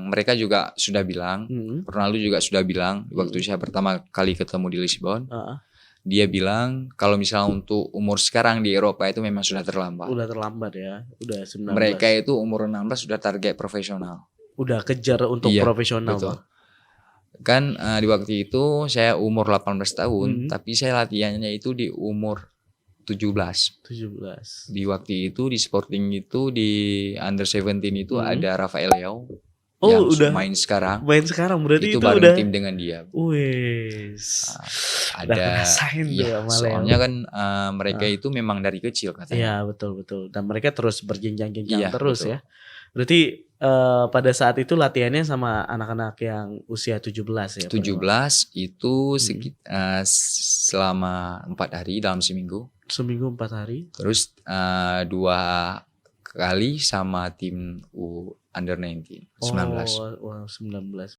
mereka juga sudah bilang, Ronaldo juga sudah bilang waktu saya pertama kali ketemu di Lisbon. Dia bilang kalau misalnya untuk umur sekarang di Eropa itu memang sudah terlambat. Udah terlambat ya, udah 19. Mereka itu umur 16 sudah target profesional. Udah kejar untuk profesional. Betul. Kan di waktu itu saya umur 18 tahun, tapi saya latihannya itu di umur 17. Di waktu itu di Sporting itu di Under 17 itu ada Rafael Leao. Yang udah main sekarang. Main sekarang berarti itu bareng udah tim dengan dia. Wes. Ada soalnya kan mereka itu memang dari kecil katanya. Iya, betul. Dan mereka terus berjenjang-jenjang terus betul. Ya. Berarti pada saat itu latihannya sama anak-anak yang usia 17 ya. 17 itu selama 4 hari dalam seminggu. Seminggu 4 hari. Terus 2 kali sama tim Under 19, 19. Oh, 19.